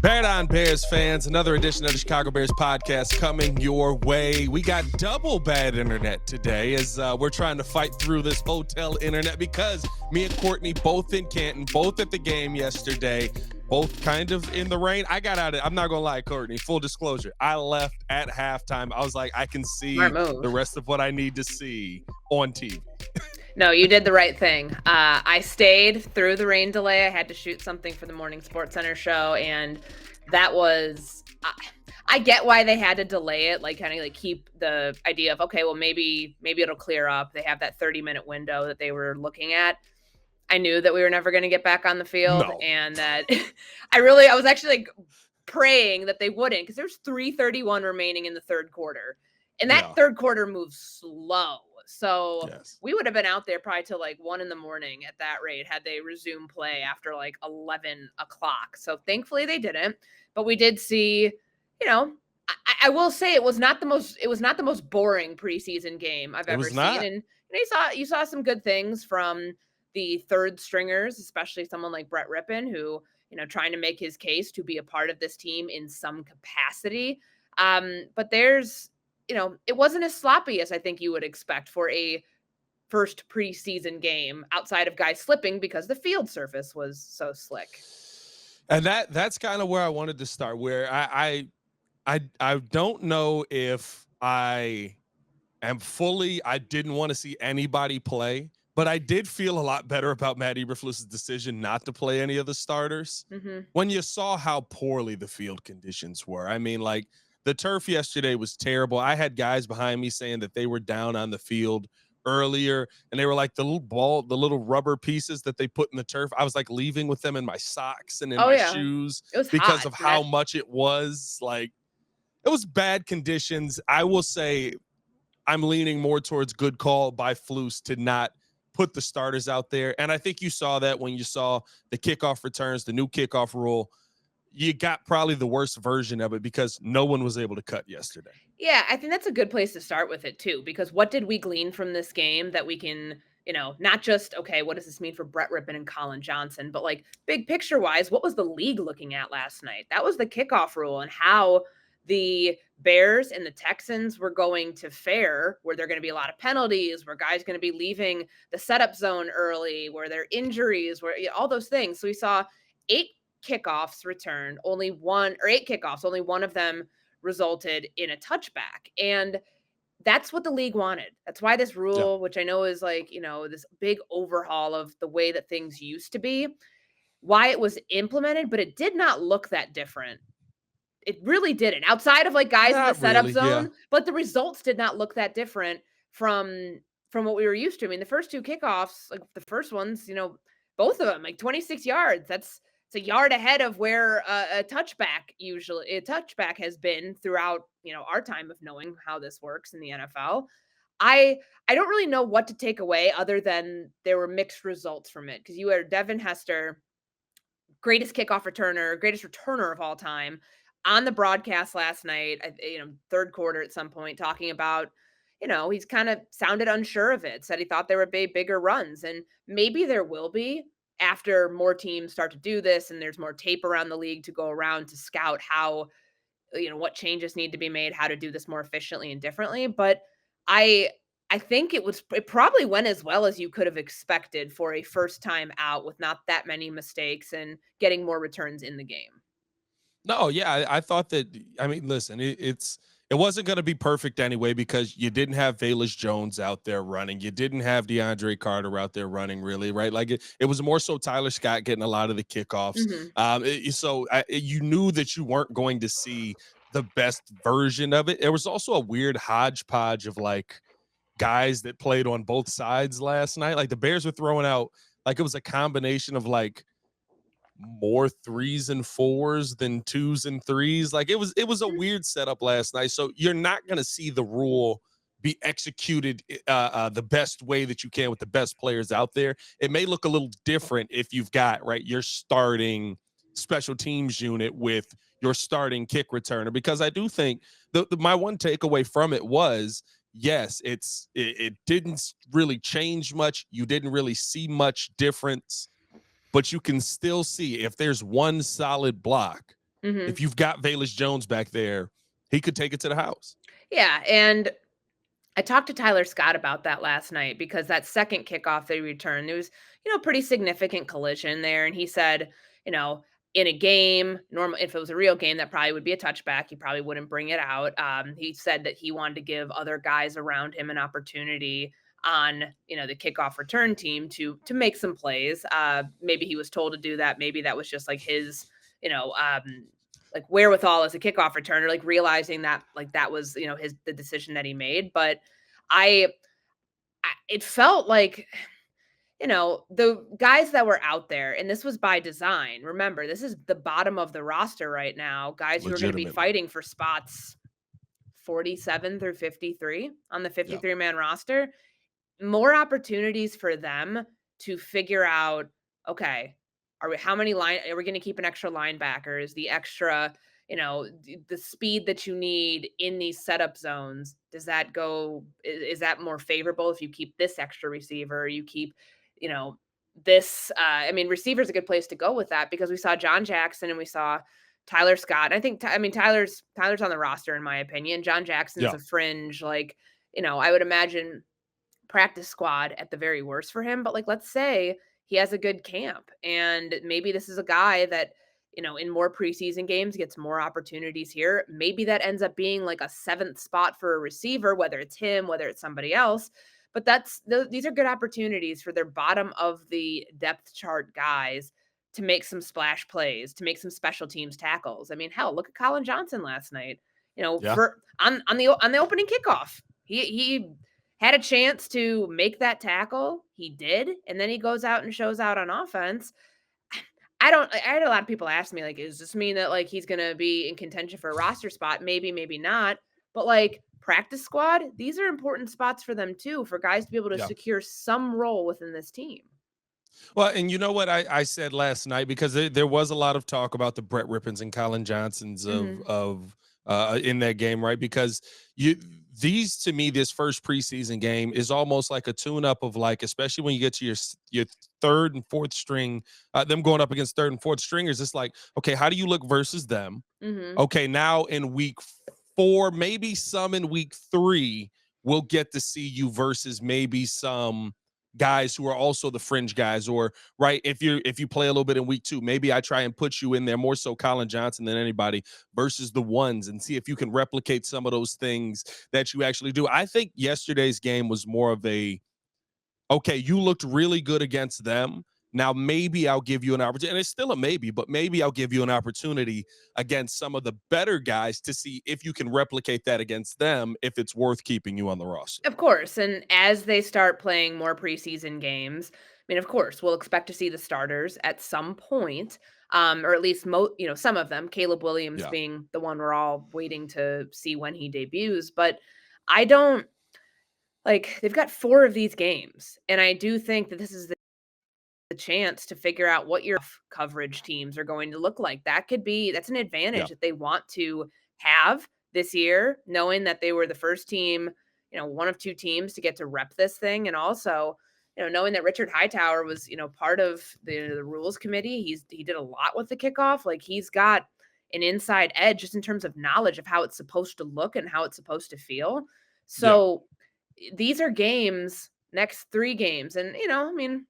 Bear Down Bears fans, another edition of the Chicago Bears podcast coming your way. We got double bad internet today as we're trying to fight through this hotel internet because me and Courtney both in Canton, both at the game yesterday, both kind of in the rain. I got out of it. I'm not going to lie, Courtney, full disclosure. I left at halftime. I was like, I can see the rest of what I need to see on TV. No, you did the right thing. I stayed through the rain delay. I had to shoot something for the morning Sports Center show, and that was I get why they had to delay it, like kind of like keep the idea of, okay, well, maybe it'll clear up. They have that 30-minute window that they were looking at. I knew that we were never going to get back on the field, and that I was actually like praying that they wouldn't, because there's 3:31 remaining in the third quarter, and that third quarter moves slow. So we would have been out there probably till like 1 a.m. at that rate had they resumed play after like 11 o'clock. So thankfully they didn't, but we did see, I will say it was not the most boring preseason game I've ever seen. And you saw some good things from the third stringers, especially someone like Brett Rypien, who, trying to make his case to be a part of this team in some capacity. But there's, it wasn't as sloppy as I think you would expect for a first preseason game, outside of guys slipping because the field surface was so slick. And that's kind of where I wanted to start, where I don't know if I didn't want to see anybody play, but I did feel a lot better about Matt Eberflus's decision not to play any of the starters when you saw how poorly the field conditions were. I mean, like, the turf yesterday was terrible. I had guys behind me saying that they were down on the field earlier, and they were like the little rubber pieces that they put in the turf. I was like leaving with them in my socks and in my shoes because of how much it was. Like, it was bad conditions. I will say I'm leaning more towards good call by Flus to not put the starters out there. And I think you saw that when you saw the kickoff returns, the new kickoff rule. You got probably the worst version of it because no one was able to cut yesterday. Yeah, I think that's a good place to start with it too, because what did we glean from this game that we can, not just, okay, what does this mean for Brett Rypien and Colin Johnson, but like big picture wise, what was the league looking at last night? That was the kickoff rule and how the Bears and the Texans were going to fare, where there are going to be a lot of penalties, where guys are going to be leaving the setup zone early, where there are injuries, where all those things. So we saw 8 kickoffs returned, only one of them resulted in a touchback. And that's what the league wanted. That's why this rule, which I know is like, this big overhaul of the way that things used to be, why it was implemented, but it did not look that different. It really didn't, outside of like guys in the setup zone, but the results did not look that different from what we were used to. I mean, the first 2 kickoffs, like the first ones, both of them, like 26 yards, it's a yard ahead of where a touchback has been throughout, our time of knowing how this works in the NFL. I don't really know what to take away other than there were mixed results from it, because you had Devin Hester, greatest returner of all time, on the broadcast last night, third quarter at some point, talking about, he's kind of sounded unsure of it, said he thought there would be bigger runs, and maybe there will be after more teams start to do this and there's more tape around the league to go around to scout how, what changes need to be made, how to do this more efficiently and differently. But I think it probably went as well as you could have expected for a first time out with not that many mistakes and getting more returns in the game. No, yeah, I thought that. I mean, listen, it wasn't going to be perfect anyway because you didn't have Velus Jones out there running. You didn't have DeAndre Carter out there running, really, right? Like it was more so Tyler Scott getting a lot of the kickoffs. You knew that you weren't going to see the best version of it. There was also a weird hodgepodge of like guys that played on both sides last night. Like the Bears were throwing out, like it was a combination of like more 3s and 4s than 2s and 3s. Like it was a weird setup last night. So you're not going to see the rule be executed the best way that you can with the best players out there. It may look a little different if you've got, right, your starting special teams unit with your starting kick returner, because I do think my one takeaway from it was, yes, it didn't really change much. You didn't really see much difference, but you can still see if there's one solid block, Mhm. If you've got Velus Jones back there, he could take it to the house. Yeah, and I talked to Tyler Scott about that last night because that second kickoff they returned, there was, pretty significant collision there. And he said, you know, in a game, normal if it was a real game, that probably would be a touchback. He probably wouldn't bring it out. He said that he wanted to give other guys around him an opportunity on, the kickoff return team to make some plays. Maybe he was told to do that. Maybe that was just like his, you know, like wherewithal as a kickoff returner, like realizing that like that was, the decision that he made. But I, it felt like, the guys that were out there, and this was by design. Remember, this is the bottom of the roster right now. Guys who are going to be Legitimately. fighting for spots 47 through 53 on the Yeah. 53-man roster. More opportunities for them to figure out, okay, how many line are we going to keep an extra linebackers, the extra, the speed that you need in these setup zones. Does that go, is that more favorable if you keep this extra receiver, you keep, you know, this, I mean, receiver's a good place to go with that because we saw John Jackson and we saw Tyler Scott. I think, I mean, Tyler's on the roster in my opinion. John Jackson's Yeah. a fringe, like, I would imagine practice squad at the very worst for him. But like, let's say he has a good camp and maybe this is a guy that, in more preseason games gets more opportunities here. Maybe that ends up being like a seventh spot for a receiver, whether it's him, whether it's somebody else. But these are good opportunities for their bottom of the depth chart guys to make some splash plays, to make some special teams tackles. I mean, hell, look at Colin Johnson last night. Yeah. For on the opening kickoff, he had a chance to make that tackle. He did. And then he goes out and shows out on offense. I had a lot of people ask me, like, does this mean that, like, he's going to be in contention for a roster spot? Maybe, maybe not. But, like, practice squad, these are important spots for them, too, for guys to be able to Yeah. secure some role within this team. Well, and you know what I said last night, because there was a lot of talk about the Brett Rippens and Colin Johnsons Hmm. of in that game, right? Because you these to me, this first preseason game is almost like a tune-up of, like, especially when you get to your third and fourth string, them going up against third and fourth stringers. It's like, okay, how do you look versus them? Hmm. Okay, now in week 4, maybe some in week 3, we'll get to see you versus maybe some guys who are also the fringe guys, or right, if you play a little bit in week 2, maybe I try and put you in there more so Colin Johnson than anybody versus the ones, and see if you can replicate some of those things that you actually do. I think yesterday's game was more of a, okay, you looked really good against them. Now maybe I'll give you an opportunity, and it's still a maybe, but maybe I'll give you an opportunity against some of the better guys to see if you can replicate that against them, if it's worth keeping you on the roster. Of course, and as they start playing more preseason games, I mean, of course, we'll expect to see the starters at some point, or at least some of them. Caleb Williams Yeah. being the one we're all waiting to see when he debuts. But I don't like they've got 4 of these games, and I do think that this is the chance to figure out what your coverage teams are going to look like. That's an Yeah. advantage that they want to have this year, knowing that they were the first team, one of 2 teams to get to rep this thing. And also, knowing that Richard Hightower was, part of the rules committee. He did a lot with the kickoff. Like he's got an inside edge just in terms of knowledge of how it's supposed to look and how it's supposed to feel. Yeah. So these are games, next 3 games. And, I mean,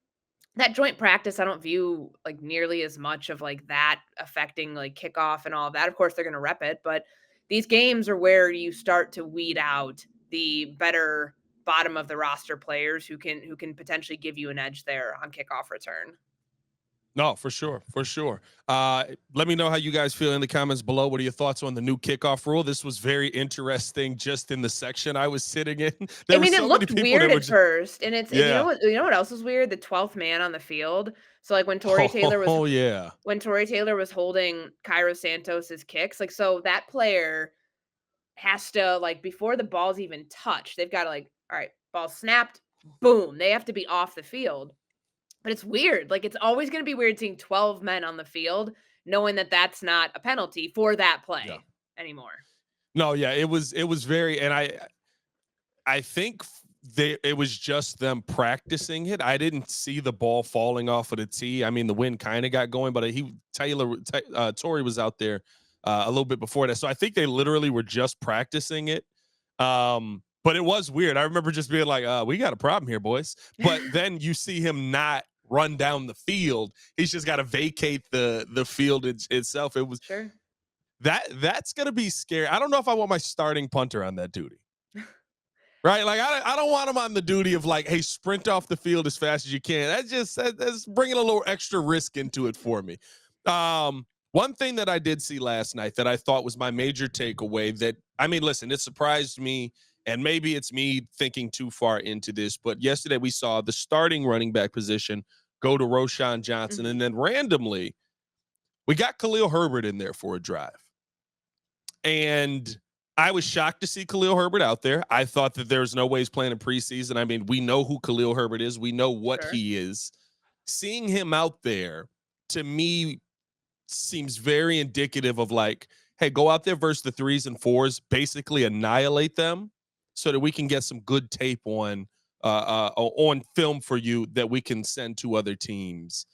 that joint practice, I don't view like nearly as much of like that affecting like kickoff and all of that. Of course, they're going to rep it, but these games are where you start to weed out the better bottom of the roster players who can potentially give you an edge there on kickoff return. No, for sure, for sure. Let me know how you guys feel in the comments below. What are your thoughts on the new kickoff rule? This was very interesting just in the section I was sitting in. I There were mean, it so many looked people weird that were at just, first, and yeah. you know what else was weird? The 12th man on the field. So like when Torrey Taylor was Oh, yeah. holding Cairo Santos's kicks, like so that player has to like before the ball's even touched, they've got to like, all right, ball snapped, boom, they have to be off the field. But it's weird. Like it's always going to be weird seeing 12 men on the field knowing that that's not a penalty for that Yeah. play anymore. No, yeah, it was very, and I think it was just them practicing it. I didn't see the ball falling off of the tee. I mean, the wind kind of got going, but Torrey was out there a little bit before that. So I think they literally were just practicing it. But it was weird. I remember just being like, we got a problem here, boys. But then you see him not run down the field. He's just got to vacate the field itself. It was Sure. That's going to be scary. I don't know if I want my starting punter on that duty. Right? Like, I don't want him on the duty of like, hey, sprint off the field as fast as you can. That's bringing a little extra risk into it for me. One thing that I did see last night that I thought was my major takeaway that, I mean, listen, it surprised me, and maybe it's me thinking too far into this, but yesterday we saw the starting running back position go to Roschon Johnson, and then randomly we got Khalil Herbert in there for a drive. And I was shocked to see Khalil Herbert out there. I thought that there's no way he's playing in preseason. I mean, we know who Khalil Herbert is. We know what he is. Seeing him out there, to me, seems very indicative of like, hey, go out there versus the 3s and 4s, basically annihilate them so that we can get some good tape on film for you that we can send to other teams.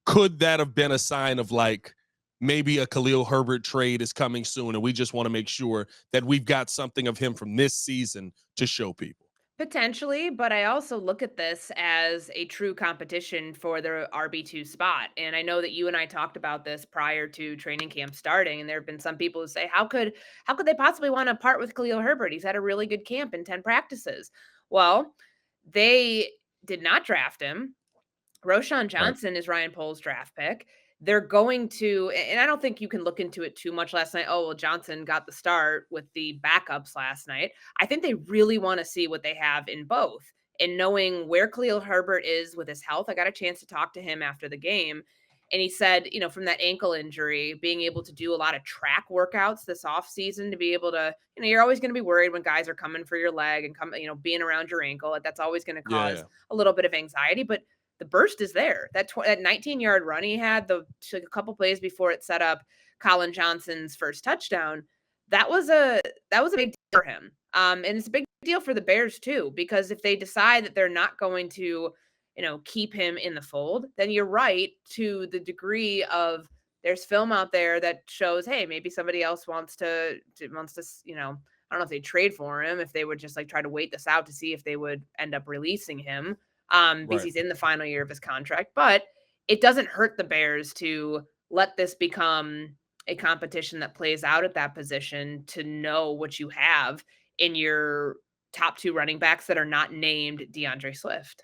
Could that have been a sign of like, maybe a Khalil Herbert trade is coming soon, and we just want to make sure that we've got something of him from this season to show people? Potentially, but I also look at this as a true competition for the RB2 spot. And I know that you and I talked about this prior to training camp starting, and there have been some people who say, how could they possibly want to part with Khalil Herbert? He's had a really good camp in 10 practices. Well, they did not draft him. Roschon Right. Johnson is Ryan Poles' draft pick. They're going to, and I don't think you can look into it too much last night. Oh, well, Johnson got the start with the backups last night. I think they really want to see what they have in both. And knowing where Khalil Herbert is with his health, I got a chance to talk to him after the game. And he said, from that ankle injury, being able to do a lot of track workouts this offseason to be able to, you're always going to be worried when guys are coming for your leg and being around your ankle. That's always going to cause Yeah. a little bit of anxiety. But the burst is there. That 19-yard run he had a couple plays before it set up Colin Johnson's first touchdown. That was a big deal for him. And it's a big deal for the Bears too, because if they decide that they're not going to, keep him in the fold, then you're right to the degree of there's film out there that shows, hey, maybe somebody else wants to, I don't know if they trade for him, if they would just like try to wait this out to see if they would end up releasing him. Because Right. he's in the final year of his contract. But it doesn't hurt the Bears to let this become a competition that plays out at that position, to know what you have in your top 2 running backs that are not named DeAndre Swift.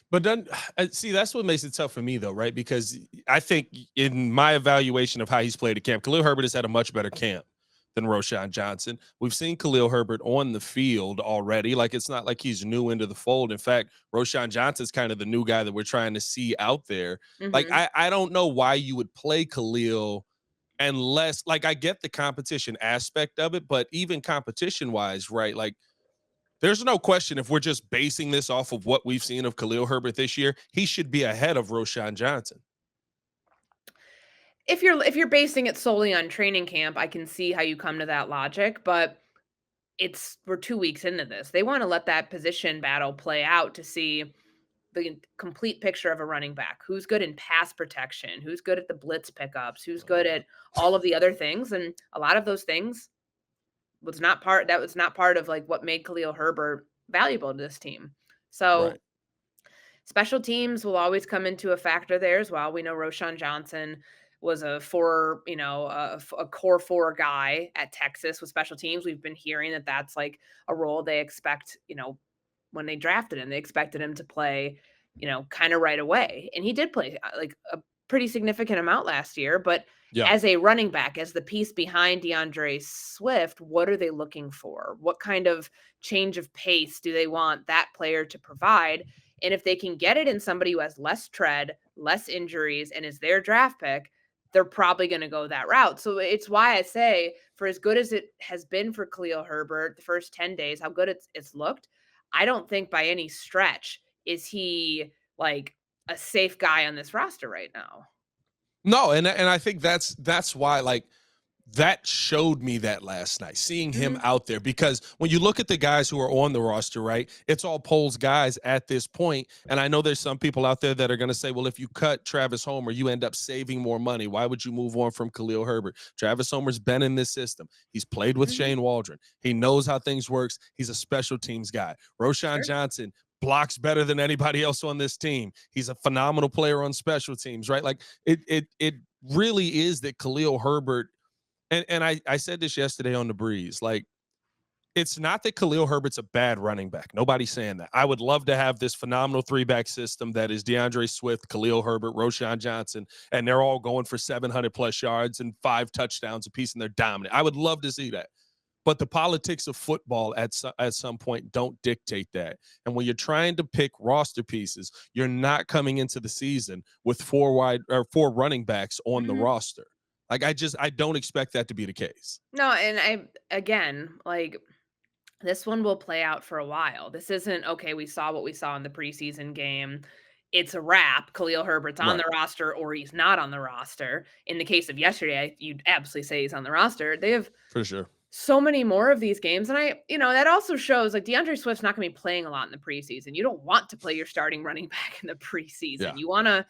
But then, see, that's what makes it tough for me, though, right? Because I think in my evaluation of how he's played at camp, Khalil Herbert has had a much better camp than Roschon Johnson. We've seen Khalil Herbert on the field already. Like, it's not like he's new into the fold. In fact, Roschon Johnson's kind of the new guy that we're trying to see out there. Like, Mhm. I don't know why you would play Khalil unless, like, I get the competition aspect of it, but even competition wise, right? Like, there's no question if we're just basing this off of what we've seen of Khalil Herbert this year, he should be ahead of Roschon Johnson. If you're basing it solely on training camp, I can see how you come to that logic, but we're 2 weeks into this. They wanna let that position battle play out to see the complete picture of a running back. Who's good in pass protection? Who's good at the blitz pickups? Who's Oh good boy. at all of the other things? And a lot of those things was not part of like what made Khalil Herbert valuable to this team. Right. So special teams will always come into a factor there as well. We know Roschon Johnson was a core 4 guy at Texas with special teams. We've been hearing that that's like a role they expect, when they drafted him, they expected him to play, kind of right away. And he did play like a pretty significant amount last year. But Yeah. as a running back, as the piece behind DeAndre Swift, what are they looking for? What kind of change of pace do they want that player to provide? And if they can get it in somebody who has less tread, less injuries, and is their draft pick, they're probably going to go that route. So it's why I say, for as good as it has been for Khalil Herbert, the first 10 days, how good it's looked, I don't think by any stretch is he like a safe guy on this roster right now. No, and I think that's why, like, that showed me that last night, seeing him Mhm. out there, because when you look at the guys who are on the roster, right, it's all Poles guys at this point. And I know there's some people out there that are going to say, well, if you cut Travis Homer, you end up saving more money. Why would you move on from Khalil Herbert? Travis Homer's been in this system. He's played with Mhm. Shane Waldron. He knows how things works. He's a special teams guy. Roshan Sure. Johnson blocks better than anybody else on this team. He's a phenomenal player on special teams, right? Like it really is that Khalil Herbert, and I said this yesterday on the breeze, like, it's not that Khalil Herbert's a bad running back. Nobody's saying that. I would love to have this phenomenal three-back system that is DeAndre Swift, Khalil Herbert, Roshan Johnson, and they're all going for 700 plus yards and 5 touchdowns apiece, and they're dominant. I would love to see that. But the politics of football at some point don't dictate that. And when you're trying to pick roster pieces, you're not coming into the season with 4 running backs on the Mhm. roster. Like, I don't expect that to be the case. No, and again, like, this one will play out for a while. This isn't, okay, we saw what we saw in the preseason game. It's a wrap. Khalil Herbert's on the Right. roster or he's not on the roster. In the case of yesterday, you'd absolutely say he's on the roster. They have For sure. so many more of these games. And that also shows, like, DeAndre Swift's not going to be playing a lot in the preseason. You don't want to play your starting running back in the preseason. Yeah. You want to,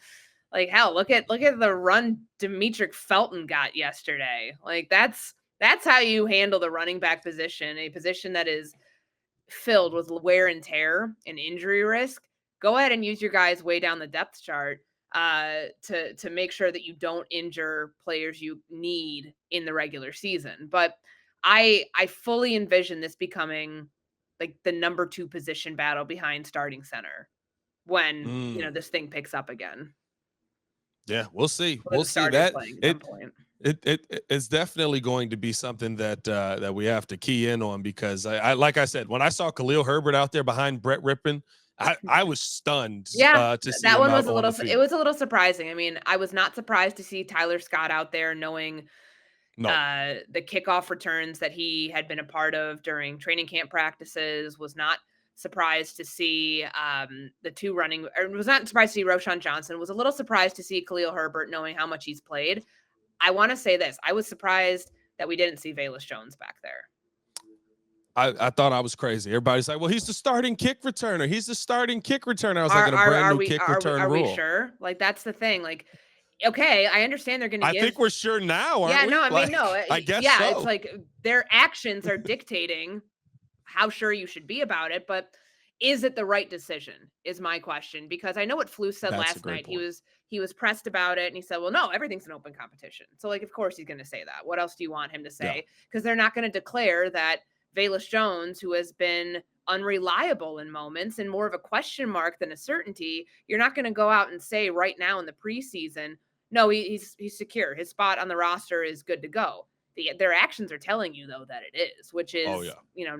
like, hell, look at the run Demetric Felton got yesterday. Like, that's how you handle the running back position, a position that is filled with wear and tear and injury risk. Go ahead and use your guys way down the depth chart to make sure that you don't injure players you need in the regular season. But I fully envision this becoming like the number 2 position battle behind starting center when, Mm. this thing picks up again. Yeah, we'll see. Or We'll the see starters that playing at some it point. it's definitely going to be something that we have to key in on, because I like I said, when I saw Khalil Herbert out there behind Brett Rypien, I was stunned Yeah, to see that him one out was a on little the it field. was a little surprising. I mean, I was not surprised to see Tyler Scott out there knowing No. the kickoff returns that he had been a part of during training camp practices. Was not surprised to see the two running, or was not surprised to see Roshan Johnson. Was a little surprised to see Khalil Herbert knowing how much he's played. I want to say this. I was surprised that we didn't see Velus Jones back there. I thought I was crazy. Everybody's like, well, he's the starting kick returner. He's the starting kick returner. I was like, Are in a are brand are new we kick are we return are we rule. sure? Like, that's the thing. Like, okay, I understand they're going to I give. think we're sure now, aren't Yeah, we? no, I mean, no, Like, I guess yeah, it's so. like their actions are dictating how sure you should be about it, but is it the right decision is my question, because I know what Flus said That's a last great night. point. He was pressed about it and he said, "Well, no, everything's an open competition." So, like, of course he's going to say that. What else do you want him to Yeah. say? Because they're not going to declare that Velus Jones, who has been unreliable in moments and more of a question mark than a certainty, you're not going to go out and say right now in the preseason, no, he's secure. His spot on the roster is good to go. Their actions are telling you, though, that it is, which Oh is, yeah.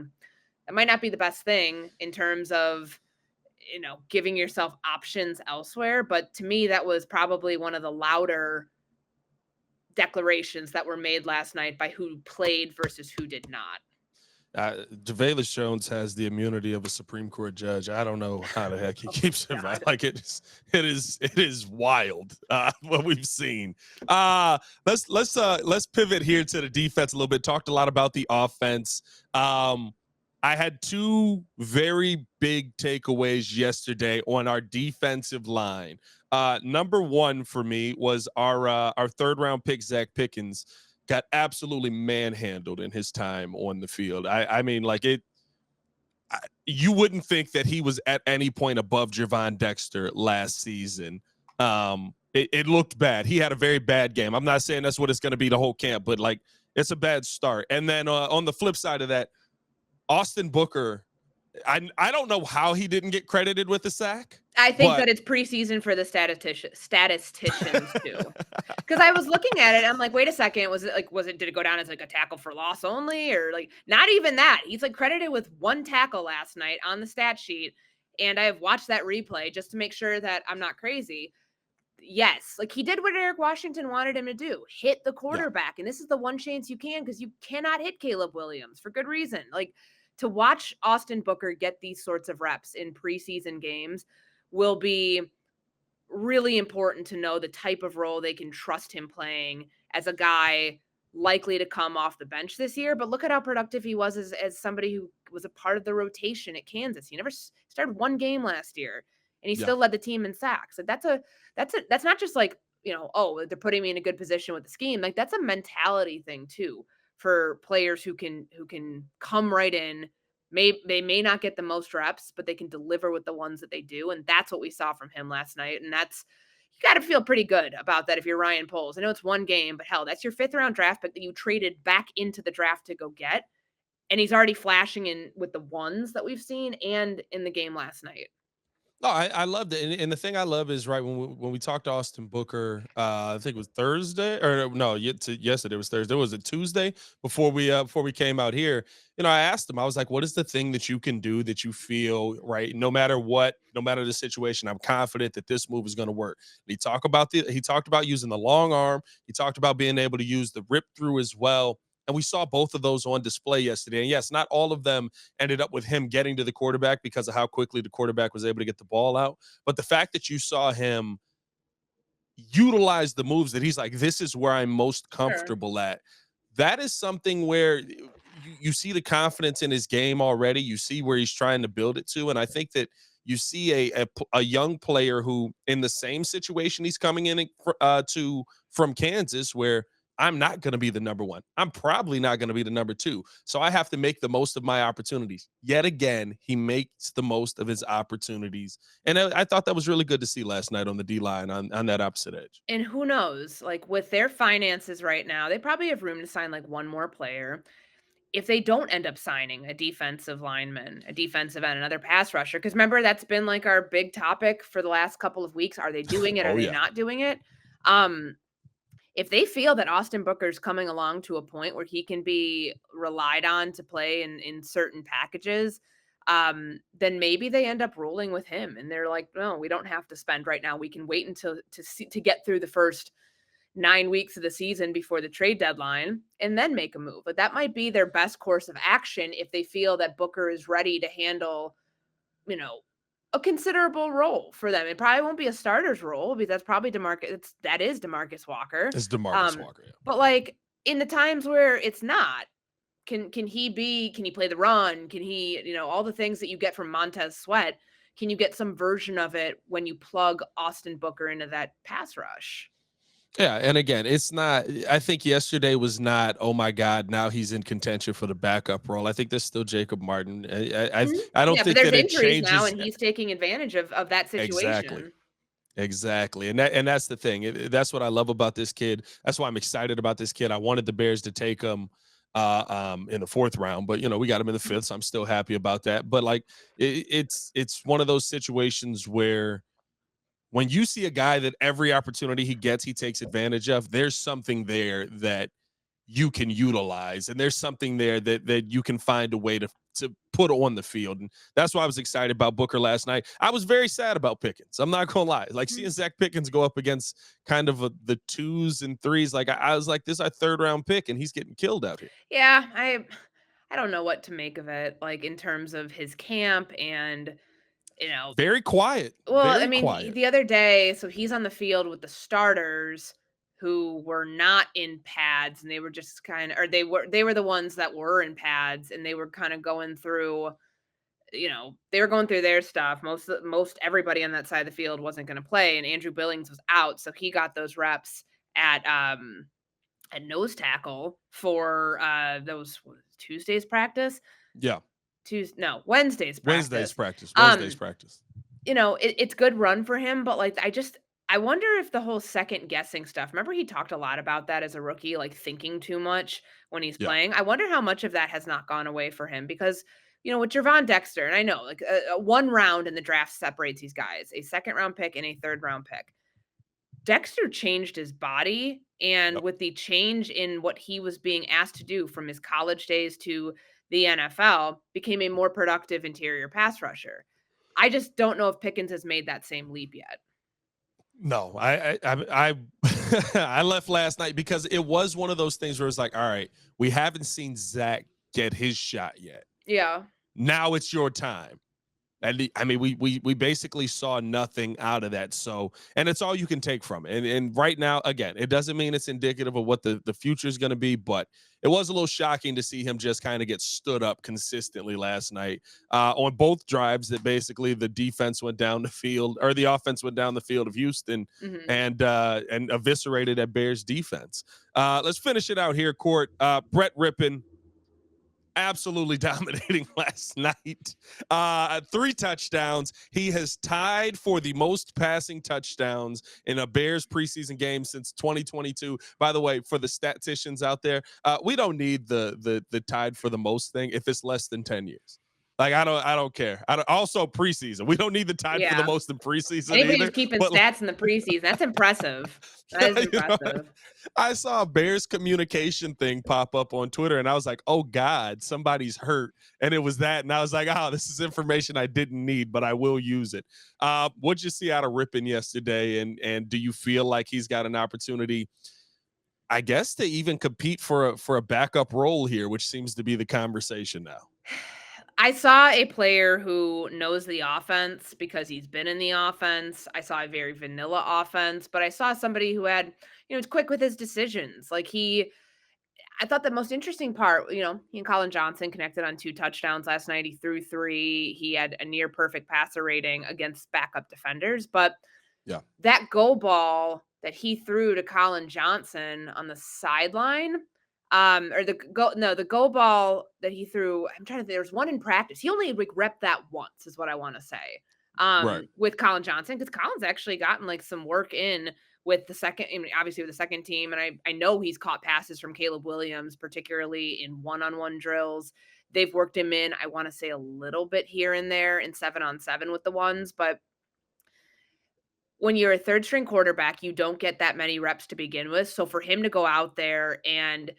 it might not be the best thing in terms of, giving yourself options elsewhere. But to me, that was probably one of the louder declarations that were made last night by who played versus who did not. Javelus Jones has the immunity of a Supreme Court judge. I don't know how the heck he Oh, keeps it right. God. Like, it is wild what we've seen. Let's pivot here to the defense a little bit. Talked a lot about the offense. I had 2 very big takeaways yesterday on our defensive line. Number 1 for me was our 3rd round pick, Zach Pickens, got absolutely manhandled in his time on the field. I mean, like, you wouldn't think that he was at any point above Javon Dexter last season. It looked bad. He had a very bad game. I'm not saying that's what it's going to be the whole camp, but, like, it's a bad start. And then on the flip side of that, Austin Booker, I don't know how he didn't get credited with the sack, I think but that it's preseason for the statisticians too. Because I was looking at it, I'm like, wait a second, did it go down as like a tackle for loss only, or like not even that? He's like credited with 1 tackle last night on the stat sheet, and I have watched that replay just to make sure that I'm not crazy. Yes, like, he did what Eric Washington wanted him to do: hit the yeah. quarterback, and this is the one chance you can, because you cannot hit Caleb Williams for good reason. Like, to watch Austin Booker get these sorts of reps in preseason games will be really important to know the type of role they can trust him playing as a guy likely to come off the bench this year, but look at how productive he was as somebody who was a part of the rotation at Kansas. He never started one game last year, and he Yeah. still led the team in sacks. Like that's not just like, oh, they're putting me in a good position with the scheme. Like that's a mentality thing too for players who can come right in. They may not get the most reps, but they can deliver with the ones that they do, and that's what we saw from him last night. And that's you got to feel pretty good about that if you're Ryan Poles. I know it's one game, but hell, that's your 5th round draft pick that you traded back into the draft to go get, and he's already flashing in with the ones that we've seen and in the game last night. No, I loved it, and the thing I love is right when we talked to Austin Booker, I think it was Thursday or no, yesterday was Thursday. Was it Tuesday before we came out here? I asked him. I was like, "What is the thing that you can do that you feel right, no matter what, no matter the situation? I'm confident that this move is going to work." And he talked about using the long arm. He talked about being able to use the rip through as well. And we saw both of those on display yesterday. And yes, not all of them ended up with him getting to the quarterback because of how quickly the quarterback was able to get the ball out. But the fact that you saw him utilize the moves that he's like, this is where I'm most Sure. comfortable at. That is something where you see the confidence in his game already. You see where he's trying to build it to. And I think that you see a young player who, in the same situation he's coming in to from Kansas, where I'm not going to be the number one. I'm probably not going to be the number 2. So I have to make the most of my opportunities. Yet again, he makes the most of his opportunities. And I thought that was really good to see last night on the D line on that opposite edge. And who knows, like with their finances right now, they probably have room to sign like one more player. If they don't end up signing a defensive lineman, a defensive end, another pass rusher, because remember that's been like our big topic for the last couple of weeks. Are they doing it? Are Oh, they yeah. not doing it? Um, if they feel that Austin Booker's coming along to a point where he can be relied on to play in certain packages, then maybe they end up rolling with him. And they're like, no, we don't have to spend right now. We can wait until to get through the first 9 weeks of the season before the trade deadline and then make a move. But that might be their best course of action if they feel that Booker is ready to handle, you know, a considerable role for them. It probably won't be a starter's role because that's probably that is DeMarcus Walker. It's DeMarcus Walker. Yeah. But like in the times where it's not, can he play the run? Can he, all the things that you get from Montez Sweat, can you get some version of it when you plug Austin Booker into that pass rush? Yeah, and again, it's not. I think yesterday was not. Oh my God! Now he's in contention for the backup role. I think there's still Jacob Martin. Mhm. I don't Yeah, but think there's that it injuries now, changes and he's taking advantage of that exactly. situation. Exactly. And that's the thing. That's what I love about this kid. That's why I'm excited about this kid. I wanted the Bears to take him in the 4th round, but we got him in the 5th, so I'm still happy about that. But like it's one of those situations where when you see a guy that every opportunity he gets, he takes advantage of, there's something there that you can utilize, and there's something there that you can find a way to put on the field. And that's why I was excited about Booker last night. I was very sad about Pickens. I'm not gonna lie. Like seeing Zach Pickens go up against kind of the 2s and 3s, like I was like, this is our 3rd round pick, and he's getting killed out here. Yeah, I don't know what to make of it, like in terms of his camp and you know, Very quiet. well, I Very mean, quiet. the other day, so he's on the field with the starters who were not in pads and they were just kind of or they were the ones that were in pads and they were kind of going through, they were going through their stuff. Most everybody on that side of the field wasn't going to play and Andrew Billings was out, so he got those reps at nose tackle for those Tuesday's practice. Yeah. Wednesday's Wednesday's practice. practice. Um Wednesday's practice. it's good run for him, but like I wonder if the whole second guessing stuff. Remember he talked a lot about that as a rookie, like thinking too much when he's Yeah. playing. I wonder how much of that has not gone away for him because with Javon Dexter, and I know like a 1 round in the draft separates these guys, a 2nd round pick and a 3rd round pick. Dexter changed his body, and Yep. with the change in what he was being asked to do from his college days to the NFL, became a more productive interior pass rusher. I just don't know if Pickens has made that same leap yet. No, I I left last night because it was one of those things where it's like, all right, we haven't seen Zach get his shot yet. Yeah. Now it's your time. And I mean, we basically saw nothing out of that. So, and it's all you can take from it. And right now, again, it doesn't mean it's indicative of what the future is going to be, but it was a little shocking to see him just kind of get stood up consistently last night on both drives. That basically the defense went down the field, or the offense went down the field of Houston, Mhm. and eviscerated that Bears defense. Let's finish it out here, Court. Brett Rypien, absolutely dominating last night. 3 touchdowns. He has tied for the most passing touchdowns in a Bears preseason game since 2022. By the way, for the statisticians out there, we don't need the tied for the most thing if it's less than 10 years. Like, I don't care. Also preseason. We don't need the tied for the Yeah. most in preseason Anybody who's either. keeping But stats in the preseason, that's impressive. That is you know, impressive. I saw a Bears communication thing pop up on Twitter, and I was like, "Oh God, somebody's hurt," and it was that, and I was like, "Oh, this is information I didn't need, but I will use it." What'd you see out of Rypien yesterday, and do you feel like he's got an opportunity, I guess, to even compete for a backup role here, which seems to be the conversation now? I saw a player who knows the offense because he's been in the offense. I saw a very vanilla offense, but I saw somebody who had, it's quick with his decisions. I thought the most interesting part, he and Colin Johnson connected on 2 touchdowns last night. He threw 3. He had a near perfect passer rating against backup defenders, but Yeah. that go ball that he threw to Colin Johnson on the sideline, or the go ball that he threw, I'm trying to think, there was one in practice. He only like repped that once is what I want to say. Right. With Colin Johnson, because Colin's actually gotten like some work in with the second, I mean, obviously with the second team, and I know he's caught passes from Caleb Williams, particularly in one-on-one drills. They've worked him in, I want to say, a little bit here and there in 7-on-7 with the ones, but when you're a third string quarterback, you don't get that many reps to begin with. So for him to go out there and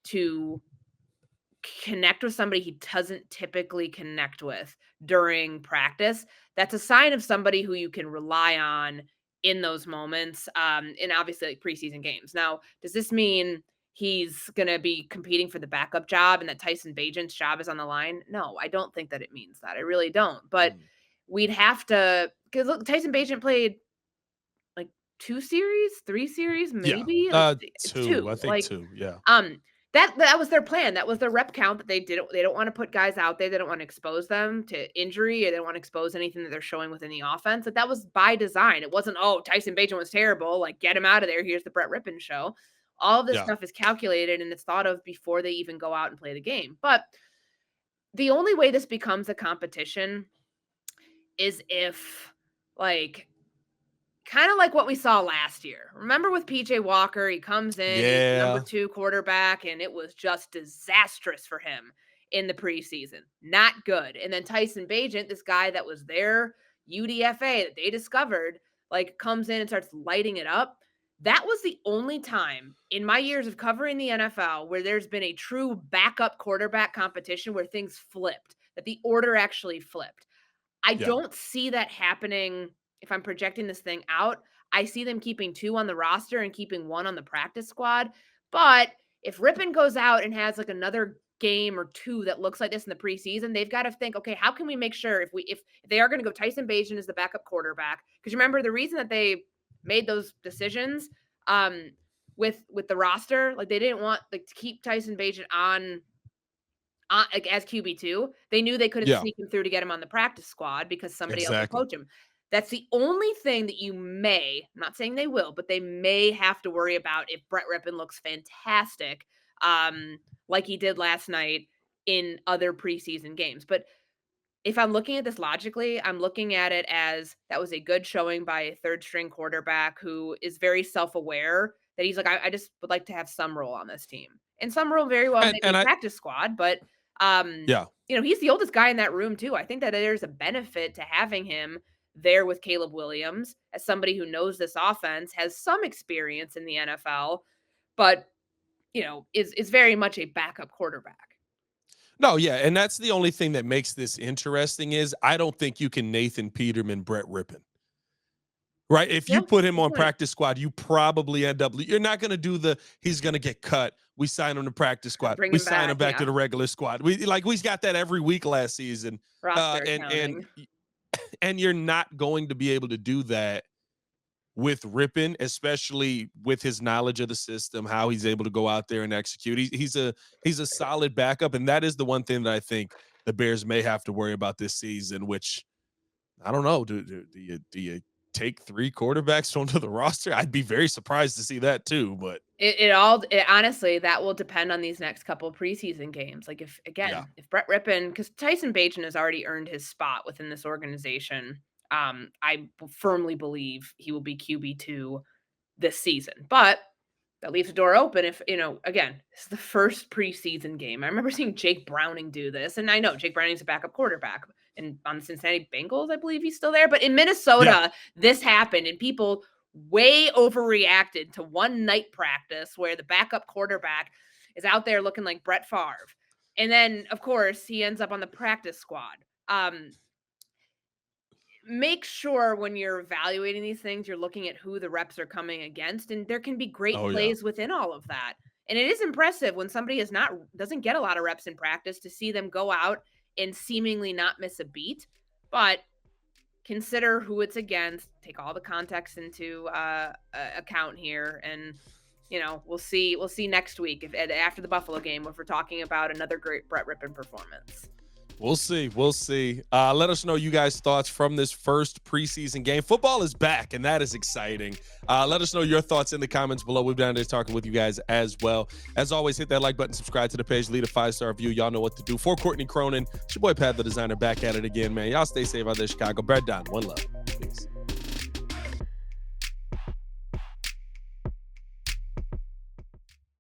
to connect with somebody he doesn't typically connect with during practice, that's a sign of somebody who you can rely on in those moments. And obviously like preseason games. Now, does this mean he's going to be competing for the backup job and that Tyson Bagent's job is on the line? No, I don't think that it means that. I really don't. But Mm. we'd have to, because look, Tyson Bagent played like 2 series, 3 series, Yeah. maybe, like, it's 2. 2, I think 2. Yeah. that was their plan, that was their rep count that they don't wanna put guys out there, they don't wanna expose them to injury, or they don't wanna expose anything that they're showing within the offense, that was by design, it wasn't, "Oh, Tyson Bagent was terrible, like, get him out of there, here's the Brett Rypien show." All of this Yeah. stuff is calculated, and it's thought of before they even go out and play the game, but the only way this becomes a competition is if, like, kind of like what we saw last year. Remember with PJ Walker, he comes in, he's the number Yeah. 2 quarterback, and it was just disastrous for him in the preseason. Not good. And then Tyson Bagent, this guy that was their UDFA that they discovered, like comes in and starts lighting it up. That was the only time in my years of covering the NFL where there's been a true backup quarterback competition where things flipped, that the order actually flipped. I Yeah. don't see that happening if I'm projecting this thing out. I see them keeping 2 on the roster and keeping 1 on the practice squad. But if Rypien goes out and has like another game or 2 that looks like this in the preseason, they've got to think, okay, how can we make sure if they are going to go Tyson Bagent as the backup quarterback? Because remember the reason that they made those decisions with the roster, like they didn't want like to keep Tyson Bagent on like as QB2, they knew they couldn't Yeah. sneak him through to get him on the practice squad because somebody else would Exactly. coach him. That's the only thing that I'm not saying they will, but they may have to worry about if Brett Rypien looks fantastic, like he did last night in other preseason games. But if I'm looking at this logically, I'm looking at it as that was a good showing by a third string quarterback who is very self-aware that he's like, I just would like to have some role on this team. And some role very well And maybe I practice squad, but yeah. he's the oldest guy in that room too. I think that there's a benefit to having him there with Caleb Williams as somebody who knows this offense, has some experience in the NFL, but is very much a backup quarterback. No, yeah, and that's the only thing that makes this interesting is I don't think you can Nathan Peterman Brett Rypien. Right? If Yeah, you put him good on point. practice squad, you probably end up you're not going to do he's going to get cut. We sign him to practice squad. Bring We him sign back, him back to yeah. the regular squad. We've got that every week last season. Roster And accounting. And you're not going to be able to do that with Rypien, especially with his knowledge of the system, how he's able to go out there and execute. He's a solid backup, and that is the one thing that I think the Bears may have to worry about this season. Which I don't know. Do you take 3 quarterbacks onto the roster? I'd be very surprised to see that too. But Honestly, that will depend on these next couple preseason games. Like yeah, if Brett Rypien, because Tyson Bagent has already earned his spot within this organization, I firmly believe he will be QB2 this season. But that leaves the door open if, again, this is the first preseason game. I remember seeing Jake Browning do this, and I know Jake Browning's a backup quarterback, and on the Cincinnati Bengals, I believe he's still there. But in yeah. Minnesota, this happened, and people way overreacted to one night practice where the backup quarterback is out there looking like Brett Favre. And then, of course, he ends up on the practice squad. Make sure when you're evaluating these things, you're looking at who the reps are coming against, and there can be great Oh yeah. plays within all of that. And it is impressive when somebody doesn't get a lot of reps in practice to see them go out and seemingly not miss a beat. But consider who it's against, take all the context into account here, and we'll see next week after the Buffalo game if we're talking about another great Brett Rypien performance. We'll see. We'll see. Let us know you guys' thoughts from this first preseason game. Football is back, and that is exciting. Let us know your thoughts in the comments below. We've been down there talking with you guys as well. As always, hit that like button, subscribe to the page, leave a 5-star review. Y'all know what to do. For Courtney Cronin, it's your boy Pat the Designer back at it again, man. Y'all stay safe out there, Chicago. Bread down. One love. Peace.